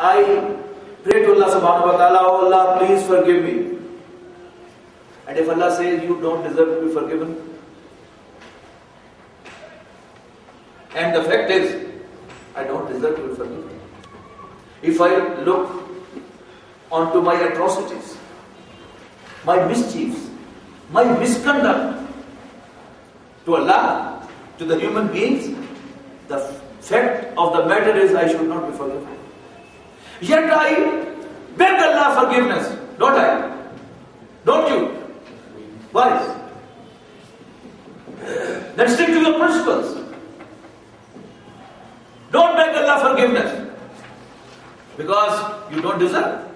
I pray to Allah subhanahu wa ta'ala, oh Allah, please forgive me. And if Allah says you don't deserve to be forgiven, and the fact is, I don't deserve to be forgiven. If I look onto my atrocities, my mischiefs, my misconduct to Allah, to the human beings, the fact of the matter is I should not be forgiven. Yet I beg Allah forgiveness, don't I? Don't you? Why? Then stick to your principles. Don't beg Allah forgiveness because you don't deserve.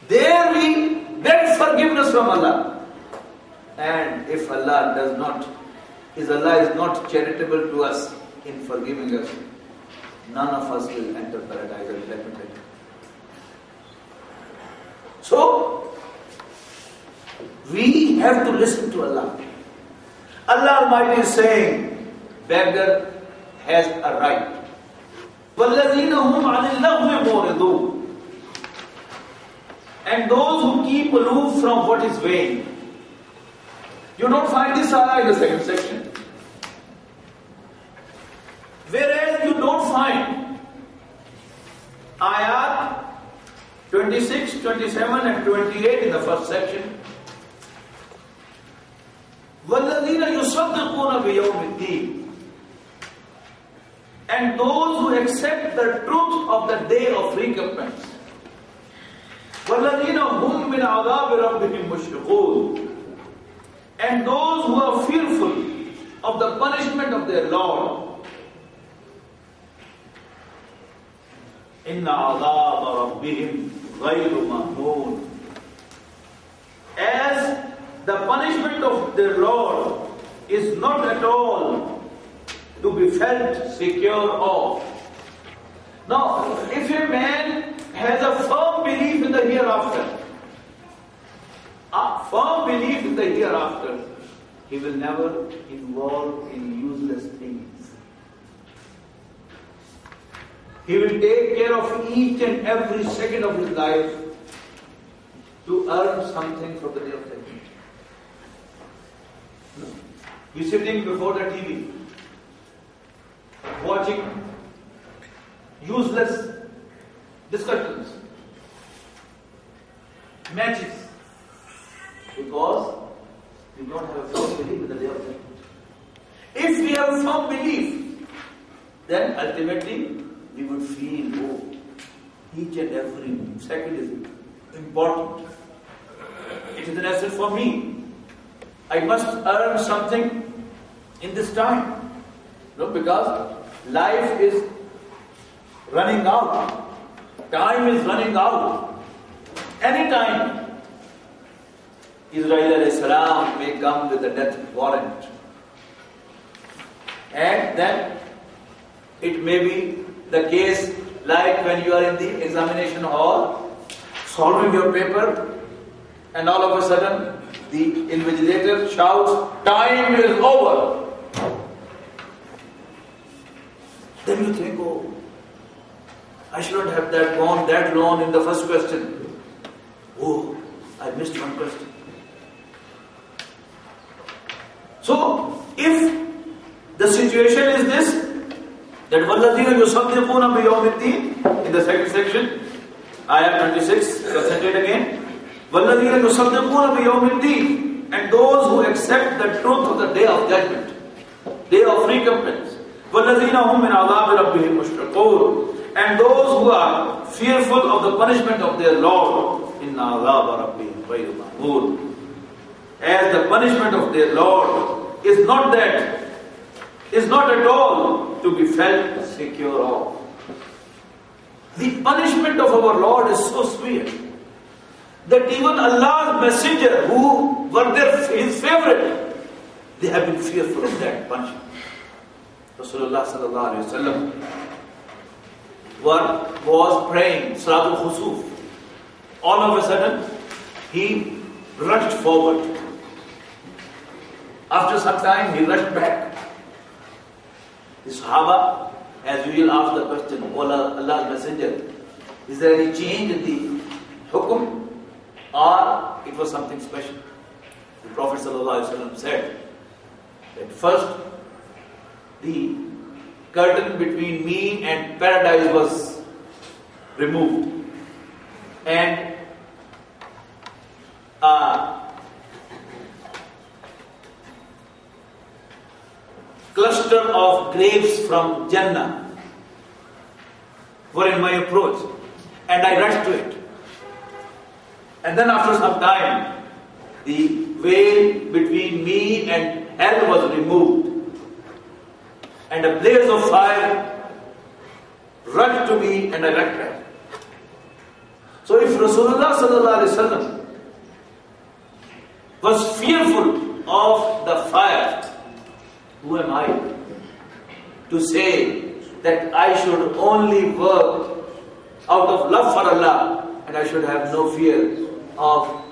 There we beg forgiveness from Allah. And if Allah does not, if Allah is not charitable to us in forgiving us, none of us will enter paradise. Let me tell you. So, we have to listen to Allah. Allah Almighty is saying, beggar has a right. وَالَّذِينَ هُمْ عَنِ اللَّغْوِ مُعْرِضُونَ. And those who keep aloof from what is vain. You don't find this ayah in the second section. Whereas you don't find ayat 26, 27 and 28 in the first section. وَالَّذِينَ يُصَدِّقُونَ بِيَوْمِ الدِّينِ. And those who accept the truth of the day of recompense. وَالَّذِينَ هُمْ مِنْ عَذَابِ رَبِّهِمْ مُشْفِقُونَ. And those who are fearful of the punishment of their Lord. إِنَّ عَذَابَ رَبِّهِمْ غَيْرُ مَأْمُونٍ. As the punishment of their Lord is not at all to be felt secure of. Now, if a man has a firm belief in the hereafter, he will never involve in useless things. He will take care of each and every second of his life to earn something for the day of judgment. He's sitting before the TV, watching useless discussions, matches, because we don't have a firm belief in the day of judgment. If we have a firm belief, then ultimately we would feel, oh, each and every second is important. It is an asset for me. I must earn something in this time. No, because life is running out. Time is running out. Any time, Israel alayhi salam may come with a death warrant. And then it may be the case like when you are in the examination hall, solving your paper, and all of a sudden the invigilator shouts, "Time is over." Then you think, oh, I should not have gone that long in the first question. Oh, I missed one question. So, if the situation is this, that وَالَّذِينَ يُصَدِّقُونَ بِيَوْمِ الدِّينِ, in the second section, ayah 26, concentrate again. وَالَّذِينَ يُصَدِّقُونَ بِيَوْمِ الدِّينِ. And those who accept the truth of the day of judgment, day of recompense. وَالَّذِينَ هُمْ مِنْ عَذَابِ رَبِّهِمْ مُشْفِقُونَ. And those who are fearful of the punishment of their Lord. إِنَّ عَذَابَ رَبِّهِمْ غَيْرُ مَأْمُونٍ. As the punishment of their Lord is not at all to be felt secure of. The punishment of our Lord is so severe that even Allah's messenger, who were his favorite, they have been fearful of that punishment. Rasulullah sallallahu alaihi wasallam was praying Salatul Khusuf. All of a sudden, he rushed forward. After some time, he rushed back. The Sahaba as you will ask the question, O Allah's Messenger, is there any change in the hukum, or it was something special? The Prophet ﷺ said that first, the curtain between me and paradise was removed, and a cluster of grapes from Jannah were in my approach, and I rushed to it. And then after some time, the veil between me and hell was removed, and a blaze of fire rushed to me, and I rushed back. So if Rasulullah ﷺ was fearful of the fire, who am I to say that I should only work out of love for Allah, and I should have no fear of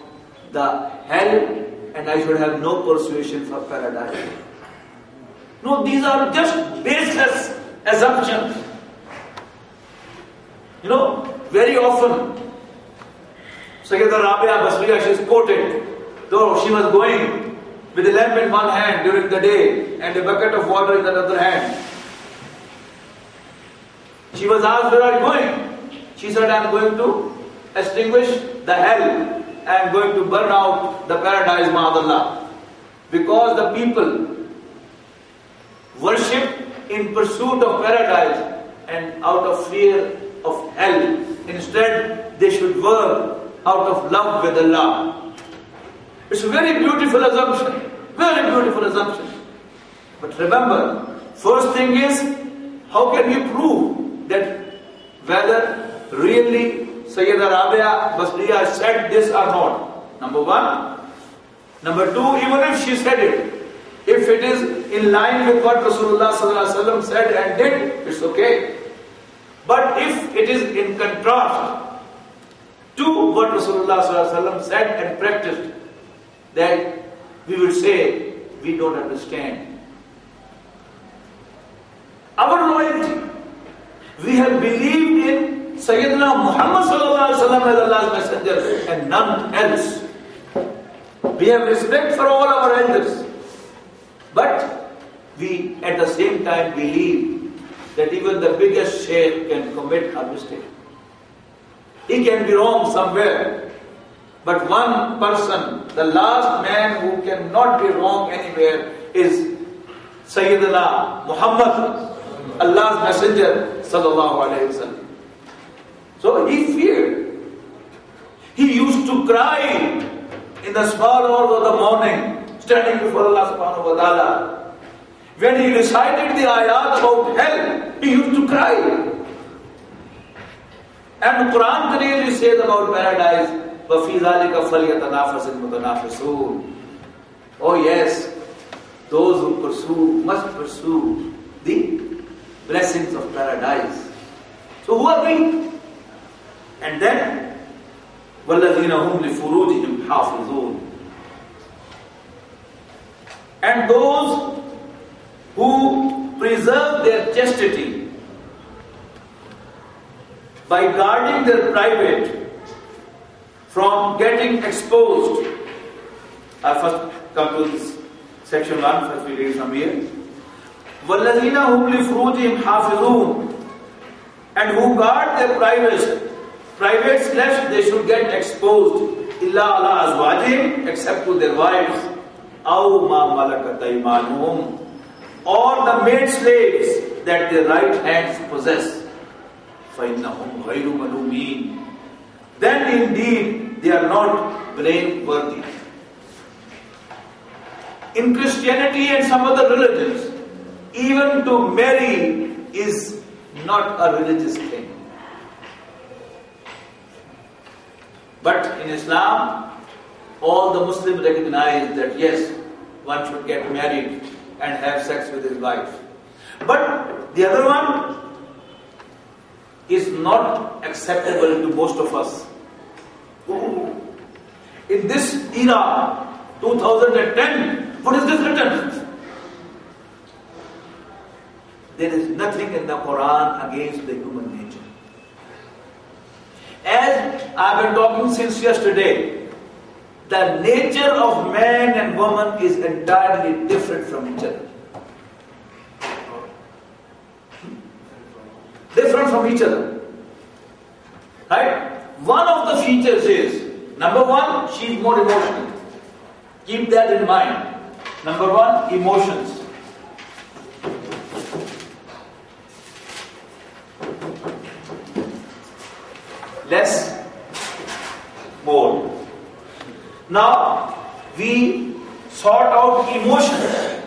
the hell, and I should have no persuasion for paradise? No, these are just baseless assumptions. Very often, Sayyidah Rabia Basriya, she is quoted, though she was going with a lamp in one hand during the day and a bucket of water in the other hand. She was asked, where are you going? She said, I am going to extinguish the hell. I am going to burn out the paradise, ma'adallah. Because the people worship in pursuit of paradise and out of fear of hell. Instead, they should work out of love with Allah. It's a very beautiful assumption. Very beautiful assumption. But remember, first thing is, how can we prove that whether really Sayyidah Rabia Basriya said this or not? Number one. Number two, even if she said it, if it is in line with what Rasulullah ﷺ said and did, it's okay. But if it is in contrast to what Rasulullah ﷺ said and practiced, then we will say we don't understand. Our loyalty, we have believed in Sayyidina Muhammad ﷺ as Allah's Messenger and none else. We have respect for all our elders, but we at the same time believe that even the biggest shaykh can commit a mistake. He can be wrong somewhere. But one person, the last man who cannot be wrong anywhere, is Sayyidina Muhammad, Allah's Messenger, sallallahu alayhi wa sallam. So he feared. He used to cry in the small hours of the morning, standing before Allah subhanahu wa ta'ala. When he recited the ayat about hell, he used to cry. And the Quran clearly says about paradise, وَفِي ذَلِكَ فَلْيَتَنَافَسِ الْمُتَنَافِسُونَ. Oh yes, those who pursue must pursue the blessings of paradise. So who are we? And then, وَالَّذِينَ هُمْ لِفُرُوجِهِمْ حَافِظُونَ. And those who preserve their chastity by guarding their private from getting exposed. I first come to this section 1, first we read from here. وَالَّذِينَ هُمْ لِفُرُوجِهِمْ حَافِظُونَ. And who guard their private slash they should get exposed. إِلَّا عَلَىٰ أَزْوَاجِهِمْ, except to their wives. أَوْ مَا مَلَكَتْ أَيْمَانُهُمْ, or the maid slaves that their right hands possess. فَإِنَّهُمْ غَيْرُ مَلُومِينَ. Then indeed they are not blameworthy. In Christianity and some other religions, even to marry is not a religious thing. But in Islam, all the Muslims recognize that yes, one should get married and have sex with his wife. But the other one is not acceptable to most of us. In this era, 2010, what is this written? there is nothing in the Quran against the human nature. As I've been talking since yesterday, the nature of man and woman is entirely different from each other. Different from each other. Right? One of the features is, number one, she is more emotional. Keep that in mind. Number one, emotions. Less, more. Now, we sort out emotions.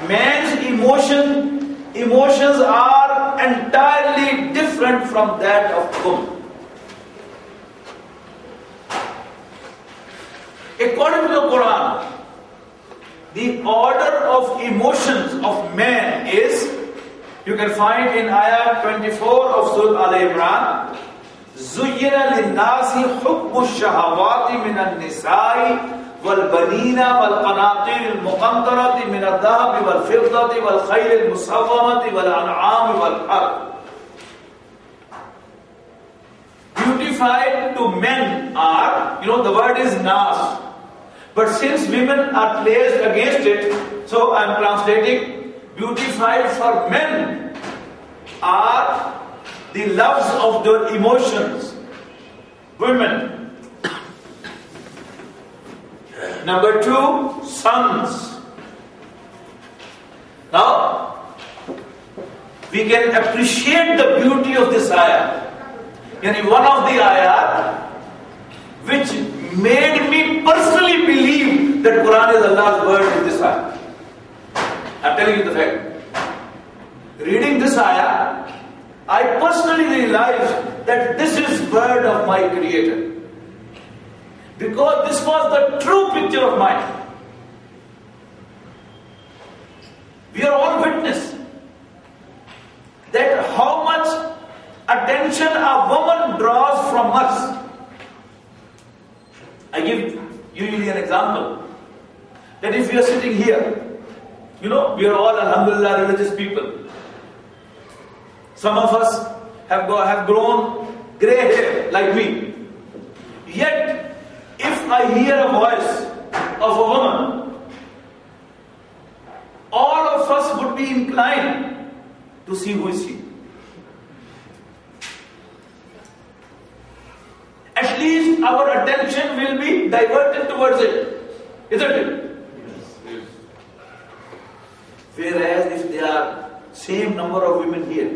Man's emotions are entirely different from that of woman. According to the Quran, the order of emotions of man is, you can find in ayah 24 of Surah Al-Imran, زُيِّنَ لِلنَّاسِ حُبُّ الشَّهَوَاتِ مِنَ النِّسَاءِ وَالْبَنِينَ وَالْقَنَاطِيرِ الْمُقَنطَرَةِ مِنَ الذَّهَبِ وَالْفِضَّةِ وَالْخَيْلِ الْمُسَوَّمَةِ وَالْأَنْعَامِ وَالْحَرْثِ. Beautified to men are, the word is nas. But since women are placed against it, so I am translating, beautified for men are the loves of their emotions. Women. Number two, sons. Now, we can appreciate the beauty of this ayah. And one of the ayah which made me personally believe that Quran is Allah's word in this ayah. I'm telling you the fact. Reading this ayah, I personally realized that this is word of my Creator. Because this was the true picture of mine. We are all witness that how much attention a woman draws from us. I give usually an example. That if we are sitting here, we are all alhamdulillah religious people. Some of us have grown grey hair like me. Yet, if I hear a voice of a woman, all of us would be inclined to see who is she. At least our attention will be diverted towards it. Isn't it? Yes. Whereas if there are same number of women here,